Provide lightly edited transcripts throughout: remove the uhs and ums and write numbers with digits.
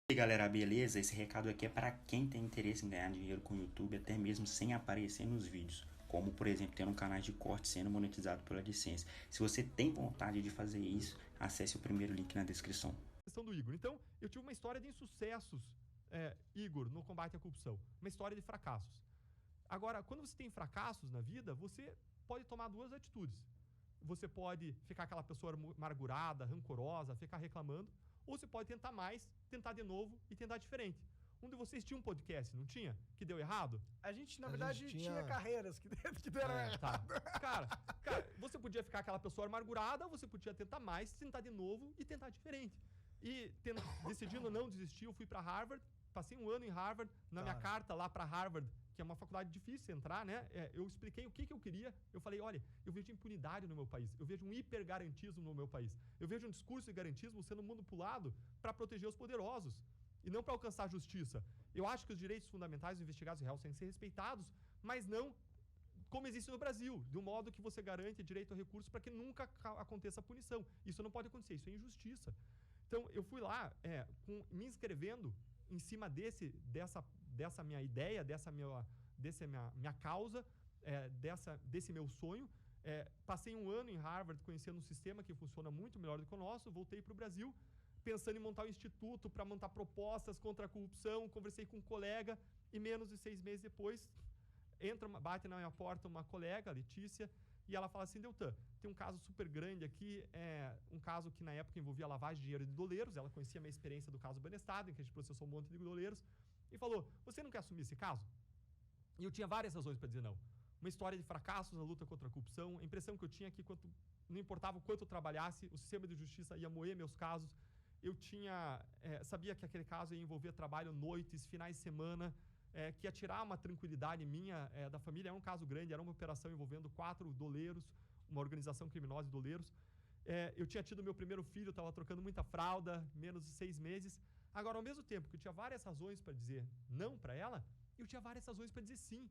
E aí galera, beleza? Esse recado aqui é para quem tem interesse em ganhar dinheiro com o YouTube, até mesmo sem aparecer nos vídeos, como por exemplo tendo um canal de corte sendo monetizado pela licença. Se você tem vontade de fazer isso, acesse o primeiro link na descrição. Questão do Igor. Então, eu tive uma história de insucessos, Igor, no combate à corrupção. Uma história de fracassos. Agora, quando você tem fracassos na vida, você pode tomar duas atitudes. Você pode ficar aquela pessoa amargurada, rancorosa, ficar reclamando, ou você pode tentar mais, tentar de novo e tentar diferente. Um de vocês tinha um podcast, não tinha? Que deu errado? A gente, na verdade, tinha carreiras que deram errado. Tá. Cara, você podia ficar aquela pessoa amargurada, ou você podia tentar mais, tentar de novo e tentar diferente. E decidindo não desistir, eu fui para Harvard, passei um ano em Harvard, na minha carta lá para Harvard, que é uma faculdade difícil entrar, né? Eu expliquei o que eu queria. Eu falei, olha, eu vejo impunidade no meu país, eu vejo um hipergarantismo no meu país, eu vejo um discurso de garantismo sendo manipulado para proteger os poderosos e não para alcançar a justiça. Eu acho que os direitos fundamentais dos investigados reais têm que ser respeitados, mas não como existe no Brasil, de um modo que você garante direito a recursos para que nunca aconteça a punição. Isso não pode acontecer, isso é injustiça. Então, eu fui lá me inscrevendo em cima dessa minha ideia, dessa minha causa, desse meu sonho. Passei um ano em Harvard conhecendo um sistema que funciona muito melhor do que o nosso, voltei para o Brasil, pensando em montar um instituto para montar propostas contra a corrupção, conversei com um colega e menos de 6 meses depois, bate na minha porta uma colega, Letícia, e ela fala assim, Deltan, tem um caso super grande aqui, um caso que na época envolvia lavagem de dinheiro de doleiros, ela conhecia a minha experiência do caso Banestado, em que a gente processou um monte de doleiros, e falou, você não quer assumir esse caso? E eu tinha várias razões para dizer não. Uma história de fracassos na luta contra a corrupção, a impressão que eu tinha que não importava o quanto eu trabalhasse, o sistema de justiça ia moer meus casos, eu sabia que aquele caso ia envolver trabalho noites, finais de semana, que ia tirar uma tranquilidade minha, da família. Era um caso grande, era uma operação envolvendo 4 doleiros, uma organização criminosa de doleiros. Eu tinha tido meu primeiro filho, estava trocando muita fralda, menos de 6 meses. Agora, ao mesmo tempo que eu tinha várias razões para dizer não para ela, eu tinha várias razões para dizer sim.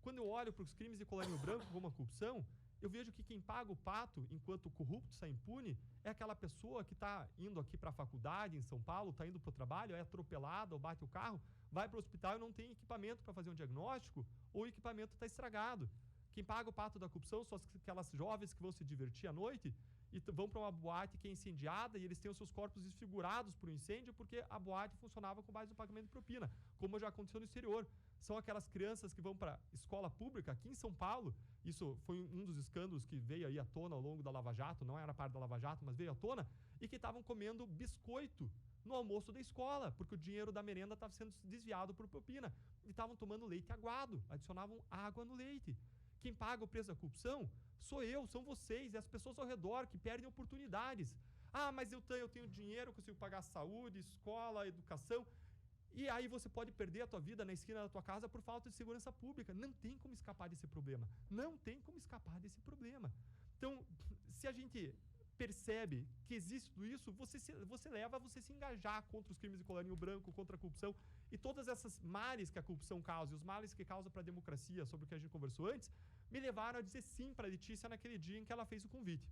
Quando eu olho para os crimes de colarinho branco como a corrupção, eu vejo que quem paga o pato enquanto o corrupto sai impune é aquela pessoa que está indo aqui para a faculdade em São Paulo, está indo para o trabalho, é atropelada ou bate o carro, vai para o hospital e não tem equipamento para fazer um diagnóstico ou o equipamento está estragado. Quem paga o pato da corrupção são aquelas jovens que vão se divertir à noite e vão para uma boate que é incendiada e eles têm os seus corpos desfigurados por um incêndio porque a boate funcionava com base no pagamento de propina, como já aconteceu no exterior. São aquelas crianças que vão para escola pública aqui em São Paulo. Isso foi um dos escândalos que veio aí à tona ao longo da Lava Jato, não era parte da Lava Jato, mas veio à tona, e que estavam comendo biscoito no almoço da escola, porque o dinheiro da merenda estava sendo desviado por propina. E estavam tomando leite aguado, adicionavam água no leite. Quem paga o preço da corrupção sou eu, são vocês, e as pessoas ao redor que perdem oportunidades. Ah, mas eu tenho dinheiro, eu consigo pagar saúde, escola, educação. E aí você pode perder a tua vida na esquina da tua casa por falta de segurança pública. Não tem como escapar desse problema. Não tem como escapar desse problema. Então, se a gente percebe que existe tudo isso, você leva a você se engajar contra os crimes de colarinho branco, contra a corrupção e todas essas males que a corrupção causa e os males que causa para a democracia, sobre o que a gente conversou antes, me levaram a dizer sim para a Letícia naquele dia em que ela fez o convite.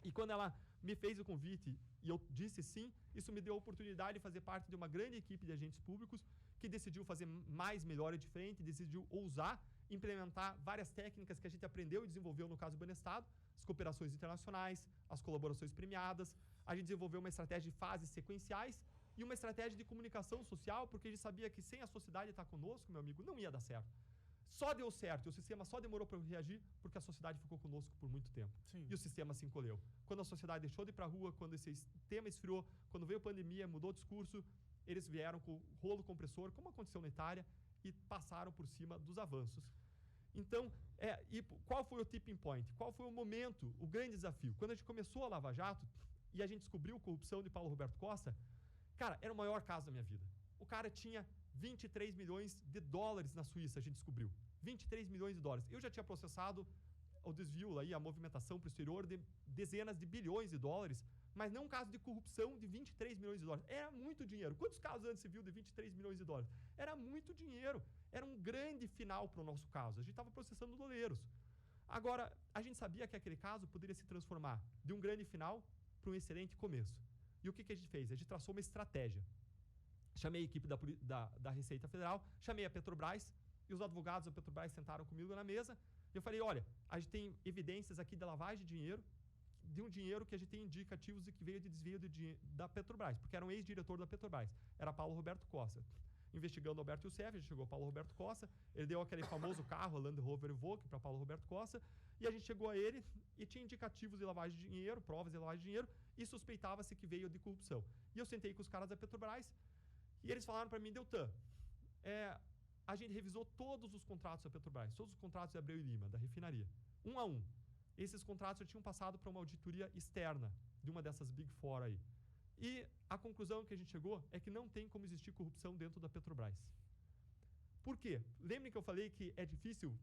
E quando ela me fez o convite e eu disse sim, isso me deu a oportunidade de fazer parte de uma grande equipe de agentes públicos que decidiu fazer mais, melhor e diferente, decidiu ousar implementar várias técnicas que a gente aprendeu e desenvolveu no caso do Banestado, as cooperações internacionais, as colaborações premiadas. A gente desenvolveu uma estratégia de fases sequenciais e uma estratégia de comunicação social, porque a gente sabia que sem a sociedade estar conosco, meu amigo, não ia dar certo. Só deu certo, e o sistema só demorou para reagir porque a sociedade ficou conosco por muito tempo. Sim. E o sistema se encolheu. Quando a sociedade deixou de ir para a rua, quando esse tema esfriou, quando veio a pandemia, mudou o discurso, eles vieram com o rolo compressor, como aconteceu na Itália, e passaram por cima dos avanços. Então, e qual foi o tipping point? Qual foi o momento, o grande desafio? Quando a gente começou a Lava Jato e a gente descobriu a corrupção de Paulo Roberto Costa, cara, era o maior caso da minha vida. O cara tinha 23 milhões de dólares na Suíça, a gente descobriu. 23 milhões de dólares. Eu já tinha processado o desvio, aí, a movimentação para o exterior de dezenas de bilhões de dólares, mas não um caso de corrupção de 23 milhões de dólares. Era muito dinheiro. Quantos casos antes se viu de 23 milhões de dólares? Era muito dinheiro. Era um grande final para o nosso caso. A gente estava processando doleiros. Agora, a gente sabia que aquele caso poderia se transformar de um grande final para um excelente começo. E o que a gente fez? A gente traçou uma estratégia. chamei a equipe da Receita Federal, chamei a Petrobras, e os advogados da Petrobras sentaram comigo na mesa, e eu falei, olha, a gente tem evidências aqui de lavagem de dinheiro, de um dinheiro que a gente tem indicativos de que veio de desvio da Petrobras, porque era um ex-diretor da Petrobras, era Paulo Roberto Costa. Investigando Alberto Youssef, a gente chegou ao Paulo Roberto Costa, ele deu aquele famoso carro, Land Rover Evoque, para Paulo Roberto Costa, e a gente chegou a ele e tinha indicativos de lavagem de dinheiro, provas de lavagem de dinheiro, e suspeitava-se que veio de corrupção. E eu sentei com os caras da Petrobras, e eles falaram para mim, Deltan, a gente revisou todos os contratos da Petrobras, todos os contratos de Abreu e Lima, da refinaria, um a um. Esses contratos já tinham passado para uma auditoria externa de uma dessas Big Four aí. E a conclusão que a gente chegou é que não tem como existir corrupção dentro da Petrobras. Por quê? Lembrem que eu falei que é difícil,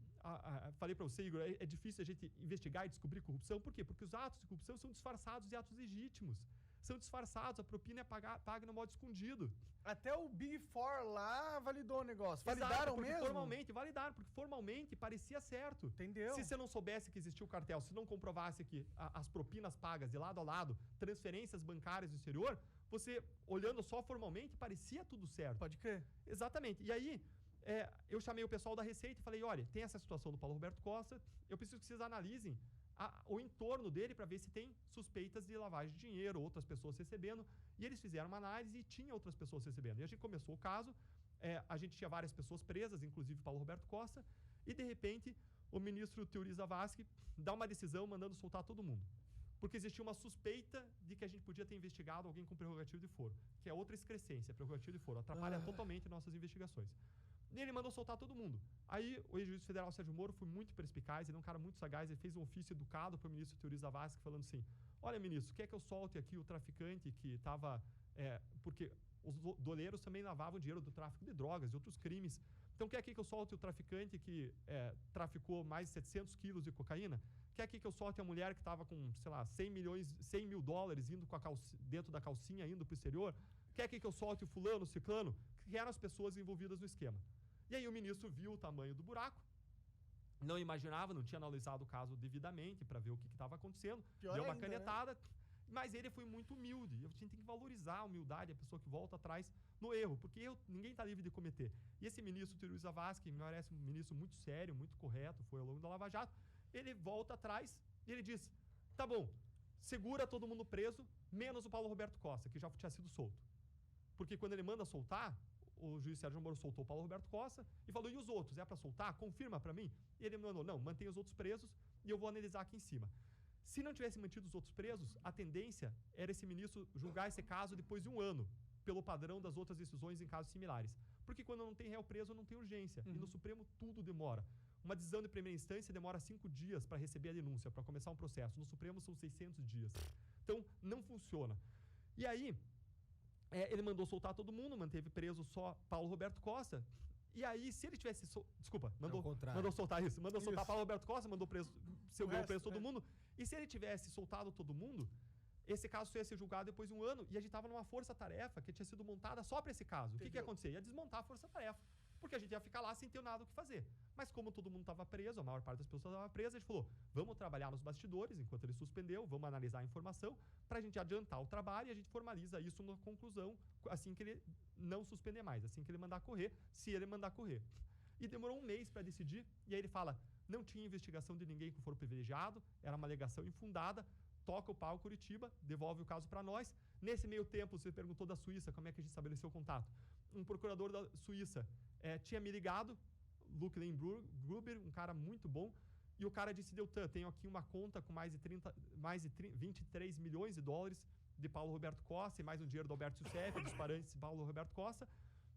falei para você, Igor, é difícil a gente investigar e descobrir corrupção. Por quê? Porque os atos de corrupção são disfarçados de atos legítimos. São disfarçados, a propina é paga no modo escondido. Até o Big Four lá validou o negócio. Validaram mesmo? Validaram, porque formalmente parecia certo. Entendeu? Se você não soubesse que existia o cartel, se não comprovasse que as propinas pagas de lado a lado, transferências bancárias do exterior, você, olhando só formalmente, parecia tudo certo. Pode crer. Exatamente. E aí, eu chamei o pessoal da Receita e falei, olha, tem essa situação do Paulo Roberto Costa, eu preciso que vocês analisem o entorno dele para ver se tem suspeitas de lavagem de dinheiro, outras pessoas recebendo, e eles fizeram uma análise e tinha outras pessoas recebendo. E a gente começou o caso, a gente tinha várias pessoas presas, inclusive Paulo Roberto Costa, e de repente o ministro Teori Zavascki dá uma decisão mandando soltar todo mundo. Porque existia uma suspeita de que a gente podia ter investigado alguém com prerrogativo de foro, que é outra excrescência, prerrogativo de foro, atrapalha totalmente nossas investigações. E ele mandou soltar todo mundo. Aí o ex-juiz federal Sérgio Moro foi muito perspicaz, ele é um cara muito sagaz, ele fez um ofício educado para o ministro Teori Zavascki falando assim, olha ministro, quer que eu solte aqui o traficante que estava... porque os doleiros também lavavam dinheiro do tráfico de drogas e outros crimes. Então quer que eu solte o traficante que traficou mais de 700 quilos de cocaína? Quer que eu solte a mulher que estava com, sei lá, 100 mil dólares indo com dentro da calcinha, indo para o exterior? Quer que eu solte o fulano, o ciclano? Que eram as pessoas envolvidas no esquema. E aí o ministro viu o tamanho do buraco, não imaginava, não tinha analisado o caso devidamente para ver o que estava acontecendo, deu uma canetada, mas ele foi muito humilde. A gente tem que valorizar a humildade, a pessoa que volta atrás no erro, porque ninguém está livre de cometer. E esse ministro, Teori Zavascki, me parece um ministro muito sério, muito correto, foi ao longo da Lava Jato, ele volta atrás e ele diz, tá bom, segura todo mundo preso, menos o Paulo Roberto Costa, que já tinha sido solto. Porque quando ele manda soltar, o juiz Sérgio Moro soltou o Paulo Roberto Costa e falou, e os outros? É para soltar? Confirma para mim? E ele mandou, não, mantém os outros presos e eu vou analisar aqui em cima. Se não tivesse mantido os outros presos, a tendência era esse ministro julgar esse caso depois de um ano, pelo padrão das outras decisões em casos similares. Porque quando não tem réu preso, não tem urgência. E no Supremo tudo demora. Uma decisão de primeira instância demora 5 dias para receber a denúncia, para começar um processo. No Supremo são 600 dias. Então, não funciona. E aí... ele mandou soltar todo mundo, manteve preso só Paulo Roberto Costa. E aí, se ele tivesse... mandou soltar isso. Mandou soltar Paulo Roberto Costa, mandou preso todo mundo. E se ele tivesse soltado todo mundo, esse caso só ia ser julgado depois de um ano e a gente estava numa força-tarefa que tinha sido montada só para esse caso. O que ia acontecer? Ia desmontar a força-tarefa. Porque a gente ia ficar lá sem ter nada o que fazer. Mas como todo mundo estava preso, a maior parte das pessoas estava presa, a gente falou, vamos trabalhar nos bastidores, enquanto ele suspendeu, vamos analisar a informação, para a gente adiantar o trabalho e a gente formaliza isso na conclusão, assim que ele não suspender mais, assim que ele mandar correr, se ele mandar correr. E demorou um mês para decidir, e aí ele fala, não tinha investigação de ninguém com foro privilegiado, era uma alegação infundada, toca o pau Curitiba, devolve o caso para nós. Nesse meio tempo, você perguntou da Suíça, como é que a gente estabeleceu o contato. Um procurador da Suíça tinha me ligado, Luke Gruber, um cara muito bom, e o cara disse, Deltan, tenho aqui uma conta com mais de 23 milhões de dólares de Paulo Roberto Costa e mais um dinheiro do Alberto Youssef, dos parentes de Paulo Roberto Costa.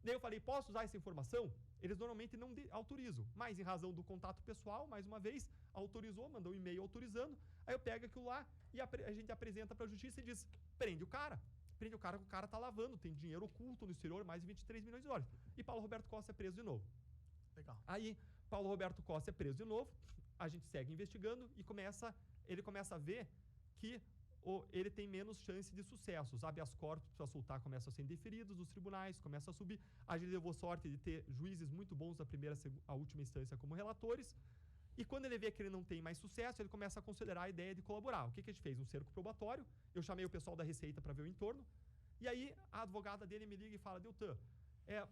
Daí eu falei, posso usar essa informação? Eles normalmente não autorizam, mas em razão do contato pessoal, mais uma vez, autorizou, mandou um e-mail autorizando, aí eu pego aquilo lá e a gente apresenta para a justiça e diz, prende o cara que o cara tá lavando, tem dinheiro oculto no exterior, mais de 23 milhões de dólares. E Paulo Roberto Costa é preso de novo. Legal. Aí, Paulo Roberto Costa é preso de novo, a gente segue investigando e ele começa a ver que ele tem menos chance de sucesso. Os habeas corpus para soltar começam a ser indeferidos nos tribunais, começa a subir. A gente levou sorte de ter juízes muito bons da primeira a última instância como relatores. E quando ele vê que ele não tem mais sucesso, ele começa a considerar a ideia de colaborar. O que a gente fez? Um cerco probatório. Eu chamei o pessoal da Receita para ver o entorno. E aí, a advogada dele me liga e fala, Deltan,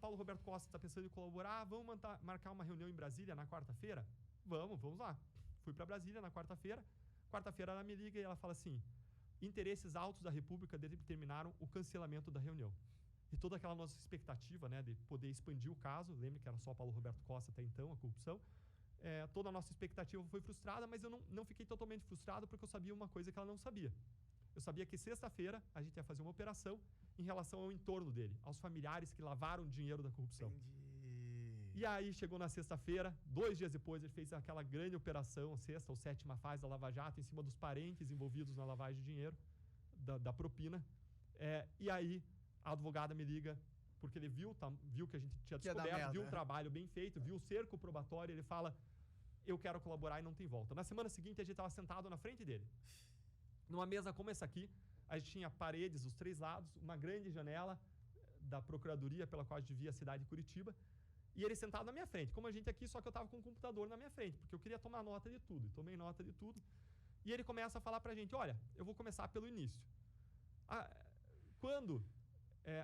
Paulo Roberto Costa está pensando em colaborar, vamos marcar uma reunião em Brasília na quarta-feira? Vamos lá. Fui para Brasília na quarta-feira. Quarta-feira ela me liga e ela fala assim, interesses altos da República determinaram o cancelamento da reunião. E toda aquela nossa expectativa, né, de poder expandir o caso, lembra que era só Paulo Roberto Costa até então, a corrupção, toda a nossa expectativa foi frustrada, mas eu não fiquei totalmente frustrado porque eu sabia uma coisa que ela não sabia. Eu sabia que sexta-feira a gente ia fazer uma operação em relação ao entorno dele, aos familiares que lavaram o dinheiro da corrupção. Entendi. E aí chegou na sexta-feira, 2 dias depois ele fez aquela grande operação, a sexta ou sétima fase da Lava Jato, em cima dos parentes envolvidos na lavagem de dinheiro, da propina. E aí a advogada me liga, porque ele viu que a gente tinha descoberto, viu um trabalho bem feito, viu o cerco probatório, ele fala, eu quero colaborar e não tem volta. Na semana seguinte a gente estava sentado na frente dele. Numa mesa como essa aqui, a gente tinha paredes dos 3 lados, uma grande janela da procuradoria pela qual a gente via a cidade de Curitiba, e ele sentado na minha frente, como a gente aqui, só que eu estava com o computador na minha frente, porque eu queria tomar nota de tudo, tomei nota de tudo, e ele começa a falar pra gente, olha, eu vou começar pelo início. Quando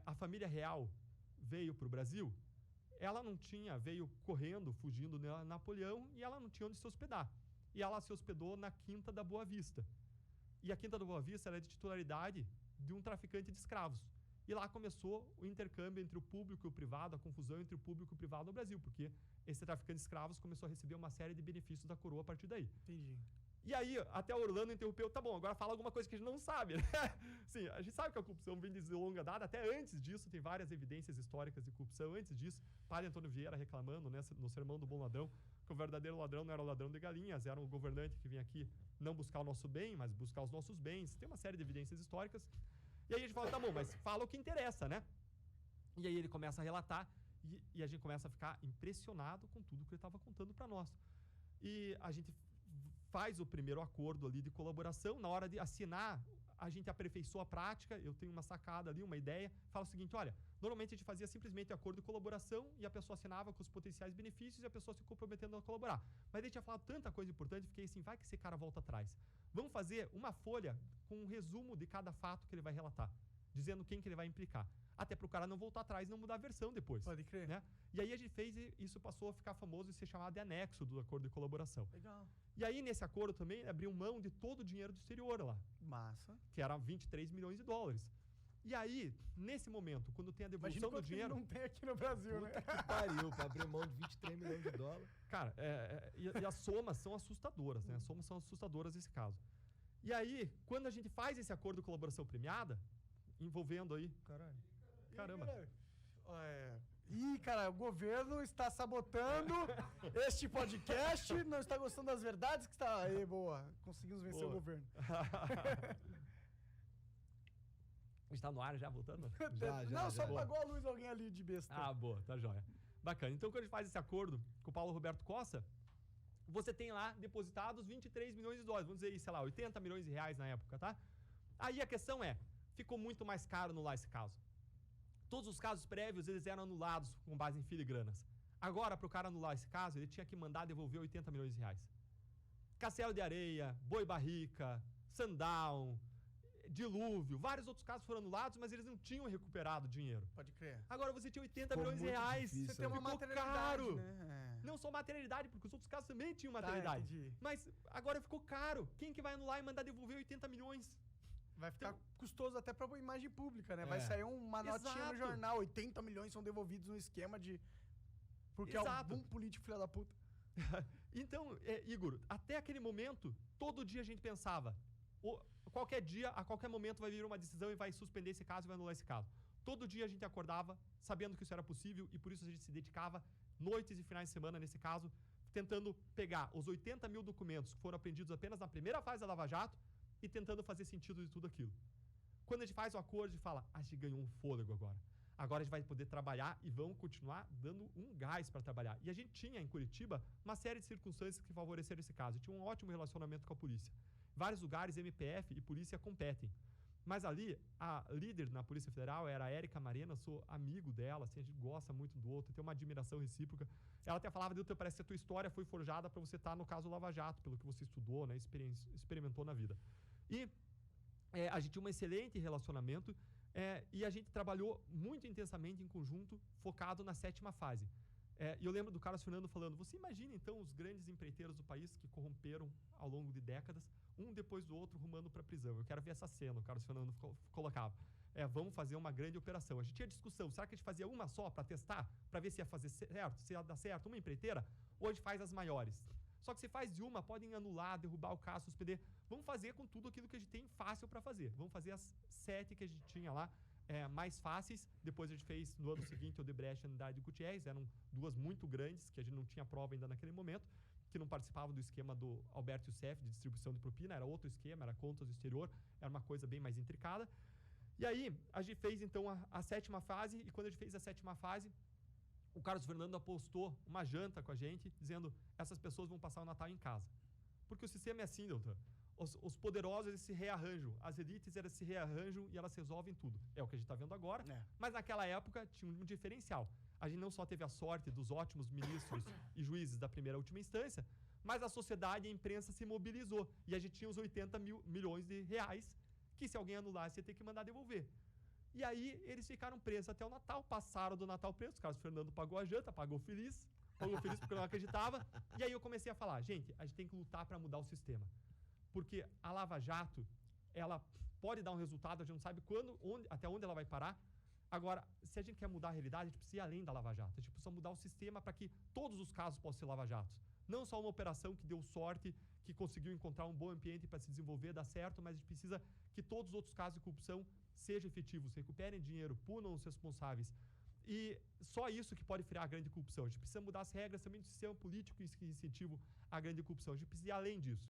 a família real veio para o Brasil, ela não tinha, veio correndo, fugindo de Napoleão, e ela não tinha onde se hospedar. E ela se hospedou na Quinta da Boa Vista. E a Quinta da Boa Vista era de titularidade de um traficante de escravos. E lá começou o intercâmbio entre o público e o privado, a confusão entre o público e o privado no Brasil, porque esse traficante de escravos começou a receber uma série de benefícios da coroa a partir daí. Entendi. E aí, até o Orlando interrompeu, tá bom, agora fala alguma coisa que a gente não sabe, né? Sim, a gente sabe que a corrupção vem de longa data, até antes disso, tem várias evidências históricas de corrupção. Antes disso, Padre Antônio Vieira reclamando, né, no Sermão do Bom Ladrão, que o verdadeiro ladrão não era o ladrão de galinhas, era um governante que vinha aqui não buscar o nosso bem, mas buscar os nossos bens. Tem uma série de evidências históricas. E aí a gente fala, tá bom, mas fala o que interessa, né? E aí ele começa a relatar e a gente começa a ficar impressionado com tudo que ele estava contando para nós. E a gente faz o primeiro acordo ali de colaboração. Na hora de assinar, a gente aperfeiçoa a prática. Eu tenho uma sacada ali, uma ideia. Fala o seguinte, olha, normalmente a gente fazia simplesmente acordo de colaboração e a pessoa assinava com os potenciais benefícios e a pessoa se comprometendo a colaborar. Mas a gente tinha falado tanta coisa importante, fiquei assim, vai que esse cara volta atrás. Vamos fazer uma folha com um resumo de cada fato que ele vai relatar, dizendo quem que ele vai implicar. Até para o cara não voltar atrás e não mudar a versão depois. Pode crer. Né? E aí a gente fez e isso passou a ficar famoso e ser chamado de anexo do acordo de colaboração. Legal. E aí nesse acordo também abriu mão de todo o dinheiro do exterior lá. Massa. Que era 23 milhões de dólares. E aí, nesse momento, quando tem a devolução do dinheiro... não tem aqui no Brasil, Puta né? Que pariu, pra abrir mão de 23 milhões de dólares. Cara, e as somas são assustadoras, né? As somas são assustadoras nesse caso. E aí, quando a gente faz esse acordo de colaboração premiada, envolvendo aí... Caramba. Cara, o governo está sabotando este podcast, não está gostando das verdades que está... Aí, boa. Conseguimos vencer o governo. Está no ar já, voltando? Já, só apagou a luz alguém ali de besta. Ah, boa, tá jóia. Bacana. Então, quando a gente faz esse acordo com o Paulo Roberto Costa, você tem lá depositados 23 milhões de dólares. Vamos dizer, sei lá, 80 milhões de reais na época, tá? Aí a questão ficou muito mais caro anular esse caso. Todos os casos prévios, eles eram anulados com base em filigranas. Agora, para o cara anular esse caso, ele tinha que mandar devolver 80 milhões de reais. Castelo de Areia, Boi Barrica, Sundown, Dilúvio, vários outros casos foram anulados, mas eles não tinham recuperado dinheiro. Pode crer. Agora você tinha 80 milhões de reais, difícil, você tem uma materialidade, caro. Né? Não só materialidade, porque os outros casos também tinham materialidade. Mas agora ficou caro. Quem que vai anular e mandar devolver 80 milhões? Vai ficar custoso até pra imagem pública, né? Vai sair uma notinha no jornal, 80 milhões são devolvidos no esquema de... Porque algum político filho da puta. Então, Igor, até aquele momento, todo dia a gente pensava, qualquer dia, a qualquer momento vai vir uma decisão e vai suspender esse caso e vai anular esse caso. Todo dia a gente acordava sabendo que isso era possível e por isso a gente se dedicava noites e finais de semana, nesse caso, tentando pegar os 80 mil documentos que foram apreendidos apenas na primeira fase da Lava Jato e tentando fazer sentido de tudo aquilo. Quando a gente faz o acordo, a gente fala, a gente ganhou um fôlego agora. Agora a gente vai poder trabalhar e vamos continuar dando um gás para trabalhar. E a gente tinha em Curitiba uma série de circunstâncias que favoreceram esse caso. Tinha um ótimo relacionamento com a polícia. Vários lugares, MPF e polícia competem. Mas ali, a líder na Polícia Federal era a Érica Marena, sou amigo dela, assim, a gente gosta muito do outro, tem uma admiração recíproca. Ela até falava, Dilton, parece que a tua história foi forjada para você estar no caso Lava Jato, pelo que você estudou, né, experimentou na vida. E a gente tinha um excelente relacionamento. E a gente trabalhou muito intensamente em conjunto, focado na 7ª fase. E eu lembro do Carlos Fernando falando, você imagina então os grandes empreiteiros do país que corromperam ao longo de décadas, um depois do outro rumando para a prisão. Eu quero ver essa cena, o Carlos Fernando colocava. Vamos fazer uma grande operação. A gente tinha discussão, será que a gente fazia uma só para testar, para ver se ia fazer certo, se ia dar certo, uma empreiteira, ou a gente faz as maiores? Só que se faz de uma, podem anular, derrubar o caso, suspender. Vamos fazer com tudo aquilo que a gente tem fácil para fazer. Vamos fazer as 7 que a gente tinha lá, mais fáceis. Depois a gente fez, no ano seguinte, o Odebrecht e a Andrade Gutierrez. Eram 2 muito grandes, que a gente não tinha prova ainda naquele momento, que não participavam do esquema do Alberto Youssef, de distribuição de propina. Era outro esquema, era contas do exterior, era uma coisa bem mais intricada. E aí, a gente fez, então, a 7ª fase, e quando a gente fez a 7ª fase, o Carlos Fernando apostou uma janta com a gente, dizendo, essas pessoas vão passar o Natal em casa. Porque o sistema é assim, doutor. Os poderosos, eles se rearranjam. As elites, elas se rearranjam e elas resolvem tudo. É o que a gente está vendo agora. Mas naquela época, tinha um diferencial. A gente não só teve a sorte dos ótimos ministros e juízes da primeira e última instância, mas a sociedade e a imprensa se mobilizou. E a gente tinha os 80 milhões de reais, que se alguém anulasse, ia ter que mandar devolver. E aí, eles ficaram presos até o Natal, passaram do Natal presos. O Carlos Fernando pagou a janta, pagou feliz porque não acreditava. E aí eu comecei a falar, gente, a gente tem que lutar para mudar o sistema. Porque a Lava Jato, ela pode dar um resultado, a gente não sabe até onde ela vai parar. Agora, se a gente quer mudar a realidade, a gente precisa ir além da Lava Jato. A gente precisa mudar o sistema para que todos os casos possam ser Lava Jatos. Não só uma operação que deu sorte, que conseguiu encontrar um bom ambiente para se desenvolver, dar certo, mas a gente precisa que todos os outros casos de corrupção sejam efetivos, recuperem dinheiro, punam os responsáveis. E só isso que pode frear a grande corrupção. A gente precisa mudar as regras também do sistema político que incentiva a grande corrupção. A gente precisa ir além disso.